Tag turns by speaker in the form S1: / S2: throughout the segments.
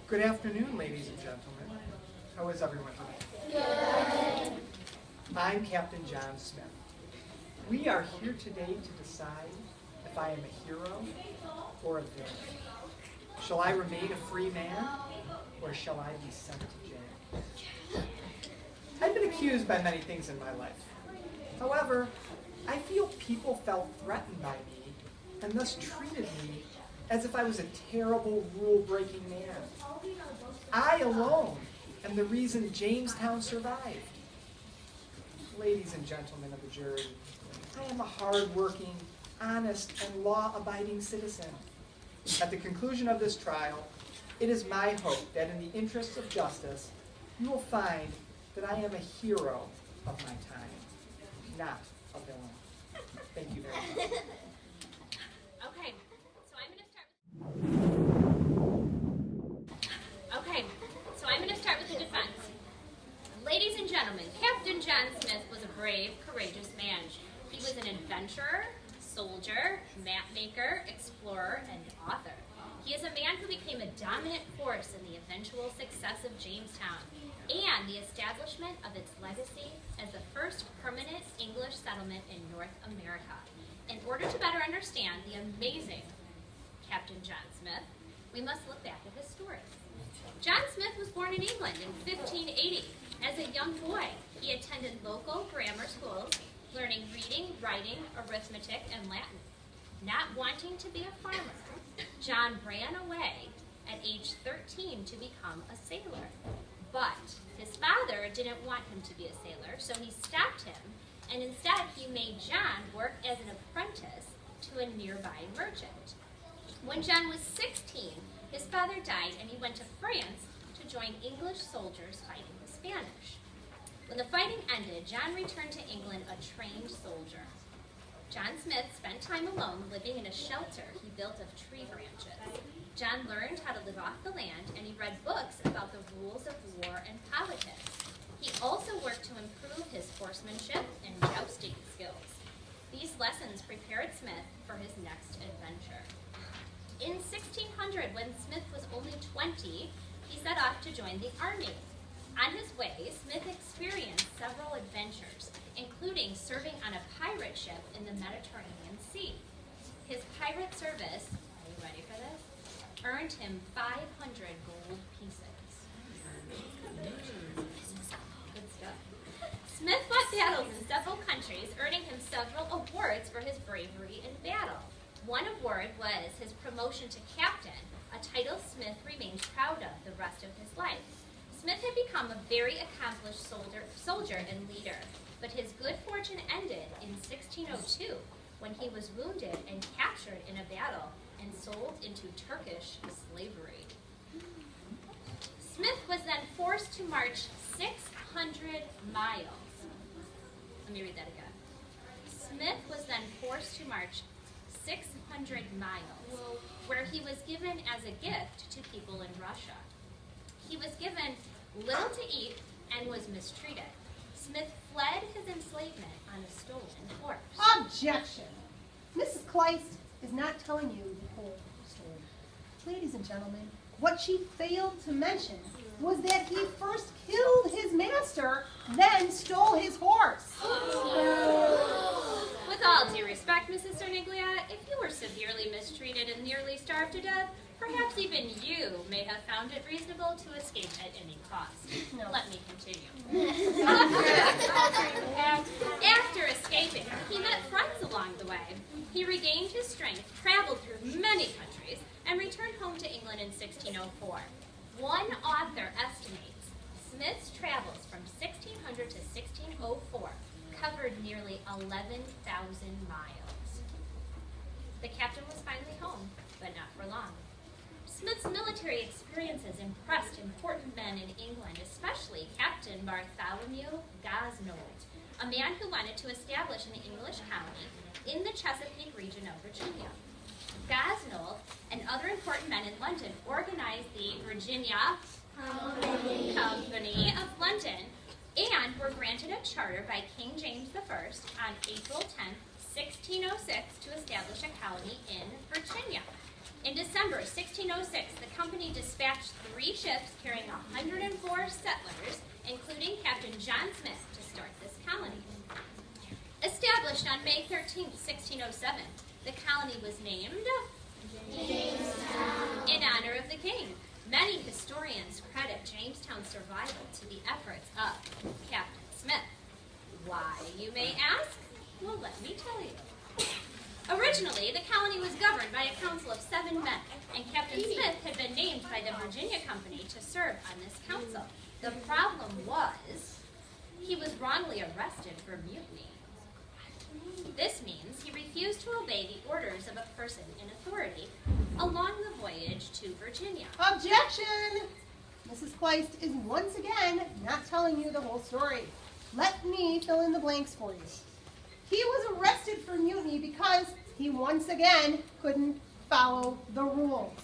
S1: Good afternoon, ladies and gentlemen. How is everyone today?
S2: Good.
S1: I'm Captain John Smith. We are here today to decide if I am a hero or a villain. Shall I remain a free man, or shall I be sent to jail? I've been accused by many things in my life. However, I feel people felt threatened by me and thus treated me as if I was a terrible rule-breaking man. I alone am the reason Jamestown survived. Ladies and gentlemen of the jury, I am a hard-working, honest, and law-abiding citizen. At the conclusion of this trial, it is my hope that in the interests of justice, you will find that I am a hero of my time, not a villain. Thank you very much.
S3: Okay, so I'm going to start with the defense. Ladies and gentlemen, Captain John Smith was a brave, courageous man. He was an adventurer, soldier, map maker, explorer, and author. He is a man who became a dominant force in the eventual success of Jamestown and the establishment of its legacy as the first permanent English settlement in North America. In order to better understand the amazing Captain John Smith, we must look back at his story. John Smith was born in England in 1580. As a young boy, he attended local grammar schools, learning reading, writing, arithmetic, and Latin. Not wanting to be a farmer, John ran away at age 13 to become a sailor. But his father didn't want him to be a sailor, so he stopped him, and instead he made John work as an apprentice to a nearby merchant. When John was 16, his father died and he went to France to join English soldiers fighting the Spanish. When the fighting ended, John returned to England a trained soldier. John Smith spent time alone living in a shelter he built of tree branches. John learned how to live off the land, and he read books about the rules of war and politics. He also worked to improve his horsemanship and jousting skills. These lessons prepared Smith for his next adventure. In 1600, when Smith was only 20, he set off to join the army. On his way, Smith experienced several adventures, including serving on a pirate ship in the Mediterranean Sea. His pirate service, are you ready for this? Earned him 500 gold pieces. Good stuff. Smith fought battles in several countries, earning him several awards for his bravery in battle. One award was his promotion to captain, a title Smith remained proud of the rest of his life. Smith had become a very accomplished soldier and leader, but his good fortune ended in 1602 when he was wounded and captured in a battle and sold into Turkish slavery. Smith was then forced to march 600 miles. Let me read that again. Smith was then forced to march 600 miles, where he was given as a gift to people in Russia. He was given little to eat and was mistreated. Smith fled his enslavement on a stolen horse.
S2: Objection! Mrs. Kleist is not telling you the whole story. Ladies and gentlemen, what she failed to mention was that he first killed his master, then stole his horse.
S3: With all due respect, Mrs. Cerniglia, if you were severely mistreated and nearly starved to death, perhaps even you may have found it reasonable to escape at any cost.
S2: No.
S3: Let me continue. After escaping, he met friends along the way. He regained his strength, traveled through many countries, and returned home to England in 1604. One author estimates Smith's travels from 1600 to 1604 covered nearly 11,000 miles. The captain was finally home, but not for long. Smith's military experiences impressed important men in England, especially Captain Bartholomew Gosnold, a man who wanted to establish an English colony in the Chesapeake region of Virginia. Gosnold and other important men in London organized the Virginia Company of London and were granted a charter by King James I on April 10, 1606 to establish a colony in Virginia. In December 1606, the company disbanded dispatched 3 ships carrying 104 settlers, including Captain John Smith, to start this colony. Established on May 13, 1607, the colony was named Jamestown in honor of the king. Many historians credit Jamestown's survival to the efforts of Captain Smith. Why, you may ask? Well, let me tell you. Originally, the colony was governed by a council of 7 men, and Captain Smith had been named by the Virginia Company to serve on this council. The problem was, he was wrongly arrested for mutiny. This means he refused to obey the orders of a person in authority along the voyage to Virginia.
S2: Objection! Mrs. Kleist is once again not telling you the whole story. Let me fill in the blanks for you. He was arrested for mutiny because he once again couldn't follow the rules.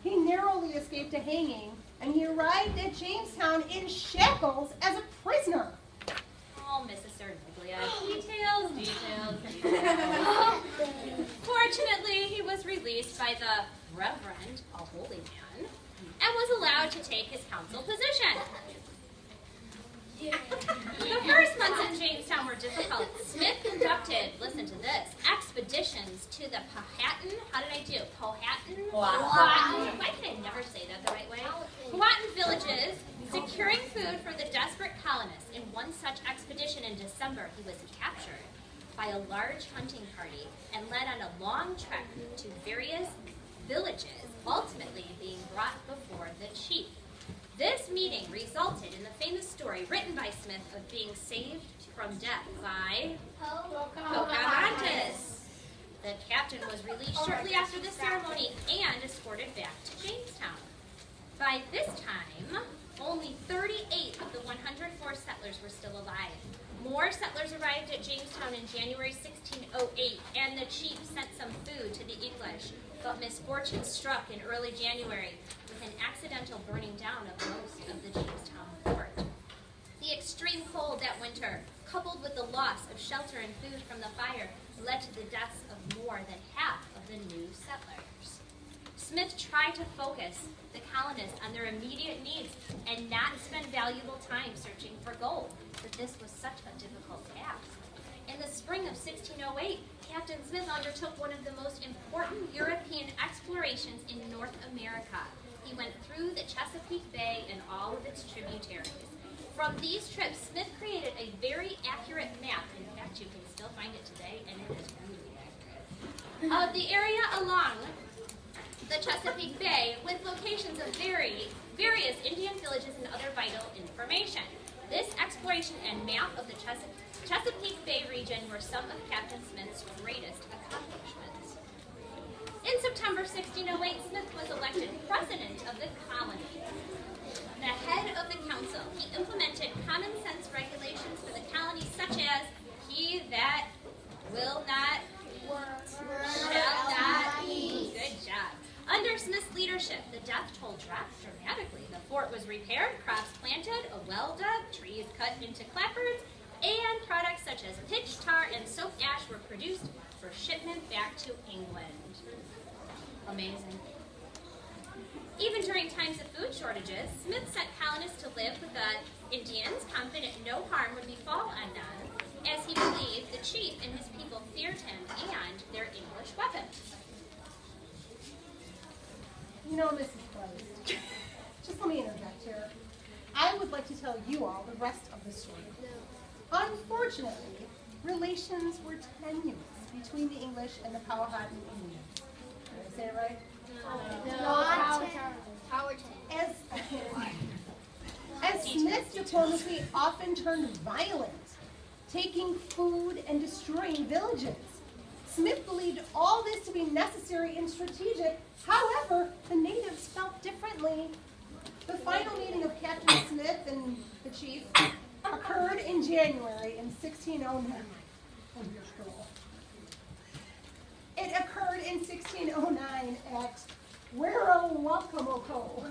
S2: He narrowly escaped a hanging, and he arrived at Jamestown in shackles as a prisoner.
S3: Oh, Mrs. Cerniglia, details. Fortunately, he was released by the Reverend, a holy man, and was allowed to take his council position. The first months in Jamestown were difficult. Smith conducted, listen to this, expeditions to the Powhatan, how did I do? Powhatan? Powhatan. Why can I never say that the right way? Powhatan villages, securing food for the desperate colonists. In one such expedition in December, he was captured by a large hunting party and led on a long trek to various villages, ultimately being brought before the chief. This meeting resulted in the famous story written by Smith of being saved from death by Pocahontas. The captain was released shortly after the ceremony and escorted back to Jamestown. By this time, only 38 of the 104 settlers were still alive. More settlers arrived at Jamestown in January 1608, and the chief sent some food to the English, but misfortune struck in early January with an accidental burning down of most of the Jamestown fort. The extreme cold that winter, coupled with the loss of shelter and food from the fire, led to the deaths of more than half of the new settlers. Smith tried to focus the colonists on their immediate needs and not spend valuable time searching for gold, but this was such a difficult task. In the spring of 1608, Captain Smith undertook one of the most important European explorations in North America. He went through the Chesapeake Bay and all of its tributaries. From these trips, Smith created a very accurate map. In fact, you can still find it today, and it is really accurate, of the area along the Chesapeake Bay with locations of various Indian villages and other vital information. This exploration and map of the Chesapeake Bay region were some of Captain Smith's greatest accomplishments. In September 1608, Smith was elected president of the colony. The head of the council, he implemented common sense regulations for the colony, such as he that will not, shall not eat. Good job. Under Smith's leadership, the death toll dropped dramatically. The fort was repaired, crops planted, a well dug, trees cut into clapboards, and products such as pitch, tar, and soap ash were produced for shipment back to England. Amazing. Even during times of food shortages, Smith sent colonists to live with the Indians, confident no harm would befall on them, as he believed the chief and his people feared him and their English weapons.
S2: You know, Mrs. Kleist, just let me interject here. I would like to tell you all the rest of the story. Unfortunately, relations were tenuous between the English and the Powhatan Indians. Did I say it right? As Smith's diplomacy often turned violent, taking food and destroying villages. Smith believed all this to be necessary and strategic. However, the natives felt differently. The final meeting of Captain Smith and the chief occurred in January in 1609. It occurred in 1609 at Werowocomoco,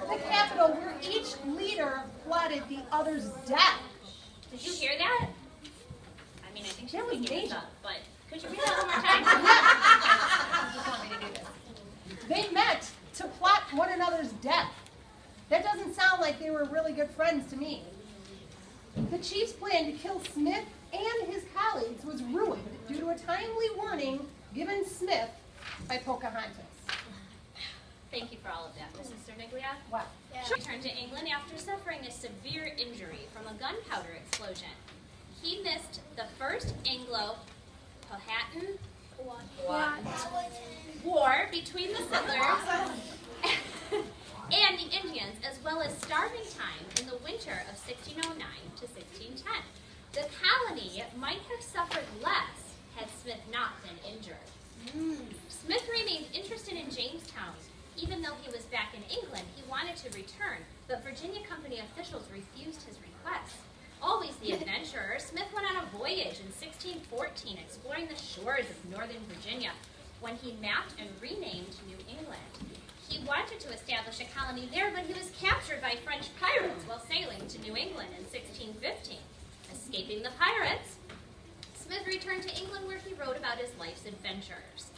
S2: the capital, where each leader plotted the other's death.
S3: Did you hear that? I mean, I think she's
S2: That was
S3: making this
S2: major.
S3: up, but could you read that one more time?
S2: were really good friends to me. The chief's plan to kill Smith and his colleagues was ruined due to a timely warning given Smith by Pocahontas.
S3: Thank you for all of that, Mrs. Cerniglia.
S2: Wow.
S3: She returned to England after suffering a severe injury from a gunpowder explosion. He missed the first Anglo-Powhatan war between the settlers and the Indians, as well as starving time in the winter of 1609 to 1610. The colony might have suffered less had Smith not been injured. Smith remained interested in Jamestown. Even though he was back in England, he wanted to return, but Virginia Company officials refused his request. Always the adventurer, Smith went on a voyage in 1614, exploring the shores of northern Virginia, when he mapped and renamed New England. He wanted to establish a colony there, but he was captured by French pirates while sailing to New England in 1615. Escaping the pirates, Smith returned to England, where he wrote about his life's adventures.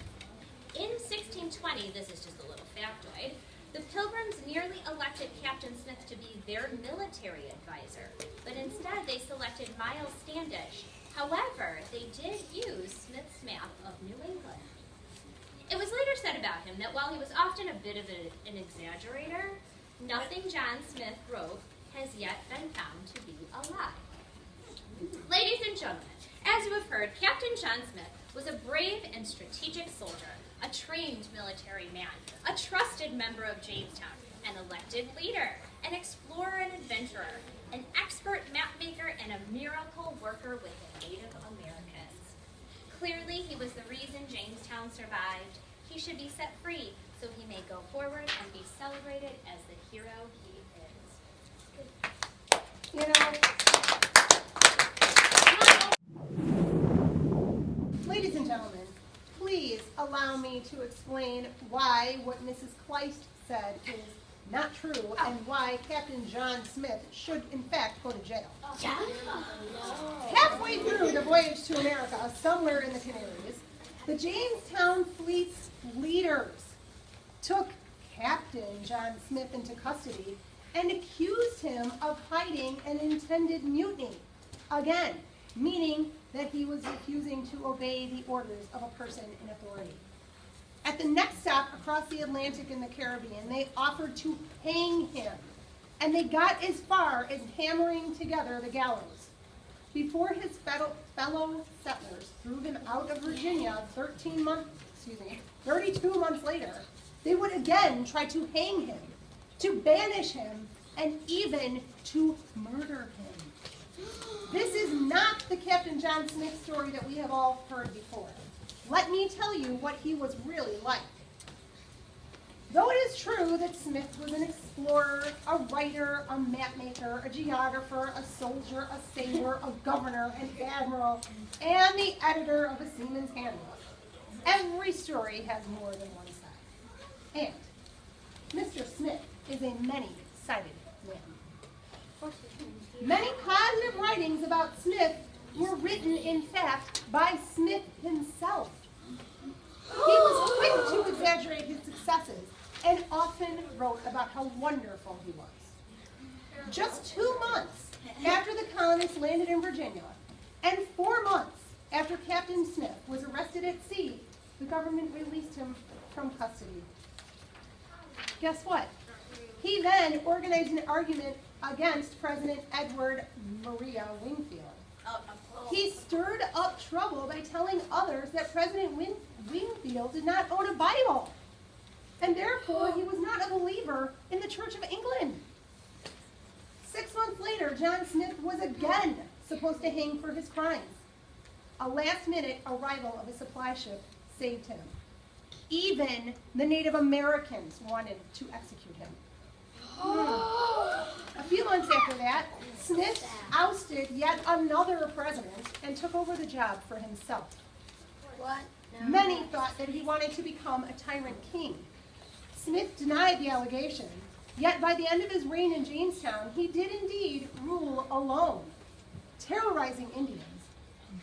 S3: In 1620, this is just a little factoid, the Pilgrims nearly elected Captain Smith to be their military advisor, but instead they selected Miles Standish. However, they did use Smith's map of New England. It was later said about him that while he was often a bit of an exaggerator, nothing John Smith wrote has yet been found to be a lie. Ladies and gentlemen, as you have heard, Captain John Smith was a brave and strategic soldier, a trained military man, a trusted member of Jamestown, an elected leader, an explorer and adventurer, an expert mapmaker, and a miracle worker with the Native Americans. Clearly, he was the reason Jamestown survived. He should be set free so he may go forward and be celebrated as the hero he is.
S2: You know, ladies and gentlemen, please allow me to explain why what Mrs. Kleist said is not true and why Captain John Smith should in fact go to jail. Halfway through the voyage to America, somewhere in the Canaries, the Jamestown fleet's leaders took Captain John Smith into custody and accused him of hiding an intended mutiny. Again, meaning that he was refusing to obey the orders of a person in authority. At the next stop across the Atlantic in the Caribbean, they offered to hang him, and they got as far as hammering together the gallows. Before his fellow settlers threw him out of Virginia 32 months later, they would again try to hang him, to banish him, and even to murder him. This is not the Captain John Smith story that we have all heard before. Let me tell you what he was really like. Though it is true that Smith was an explorer, a writer, a mapmaker, a geographer, a soldier, a sailor, a governor, an admiral, and the editor of a Seaman's Handbook, every story has more than one side. And Mr. Smith is a many-sided man. Many positive writings about Smith were written, in fact, by Smith himself. He was quick to exaggerate his successes and often wrote about how wonderful he was. Just 2 months after the colonists landed in Virginia, and 4 months after Captain Smith was arrested at sea, the government released him from custody. Guess what? He then organized an argument against President Edward Maria Wingfield. He stirred up trouble by telling others that President Wingfield did not own a Bible, and therefore he was not a believer in the Church of England. 6 months later, John Smith was again supposed to hang for his crimes. A last-minute arrival of a supply ship saved him. Even the Native Americans wanted to execute him. A few months after that, Smith ousted yet another president and took over the job for himself.
S4: What? No.
S2: Many thought that he wanted to become a tyrant king. Smith denied the allegation, yet by the end of his reign in Jamestown, he did indeed rule alone, terrorizing Indians,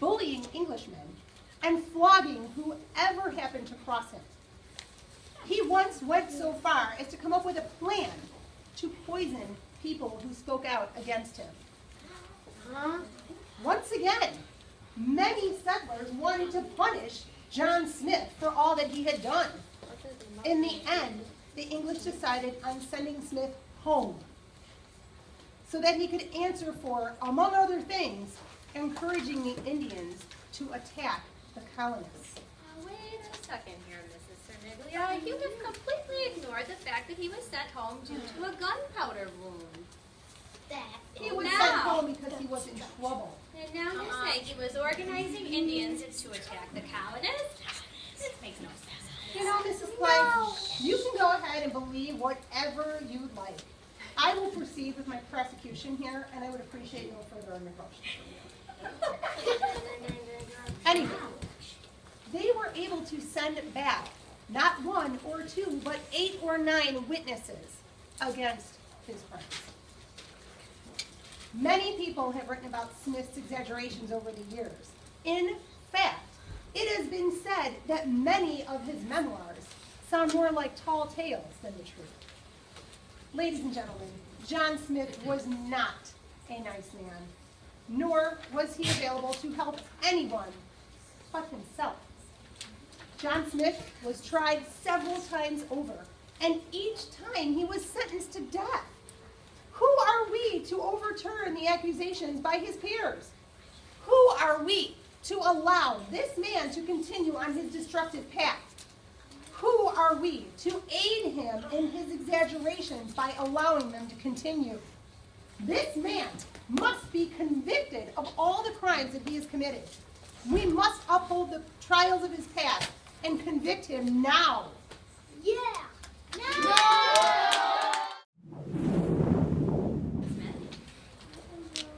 S2: bullying Englishmen, and flogging whoever happened to cross him. He once went so far as to come up with a plan to poison people who spoke out against him.
S4: Huh?
S2: Once again, many settlers wanted to punish John Smith for all that he had done. In the end, the English decided on sending Smith home so that he could answer for, among other things, encouraging the Indians to attack the colonists.
S3: Wait a second here, Mrs. Cerniglia. You have completely ignored the fact that he was sent home due to a gunpowder wound.
S2: He was
S3: Now-
S2: sent home because he was in trouble.
S3: And now you're saying he was organizing Indians to attack the colonists? This makes no sense.
S2: You know, Mrs. Clay, you can go ahead and believe whatever you'd like. I will proceed with my prosecution here, and I would appreciate no further interruptions from you. Anyway, they were able to send back not 1 or 2, but 8 or 9 witnesses against his crimes. Many people have written about Smith's exaggerations over the years. In fact, it has been said that many of his memoirs sound more like tall tales than the truth. Ladies and gentlemen, John Smith was not a nice man, nor was he available to help anyone but himself. John Smith was tried several times over, and each time he was sentenced to death. Who are we to overturn the accusations by his peers? Who are we to allow this man to continue on his destructive path? Who are we to aid him in his exaggerations by allowing them to continue? This man must be convicted of all the crimes that he has committed. We must uphold the trials of his past and convict him now.
S4: Yeah.
S3: Smith,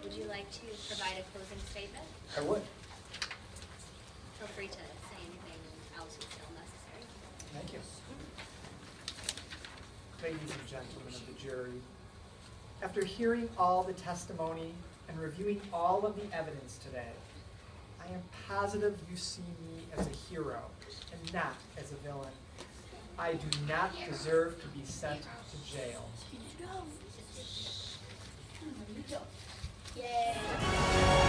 S3: would you like to provide a closing statement?
S1: I would.
S3: Feel free to say anything else you feel necessary.
S1: Thank you. Ladies and gentlemen of the jury, after hearing all the testimony and reviewing all of the evidence today, I am positive you see me as a hero and not as a villain. I do not deserve to be sent to jail.
S4: Yay.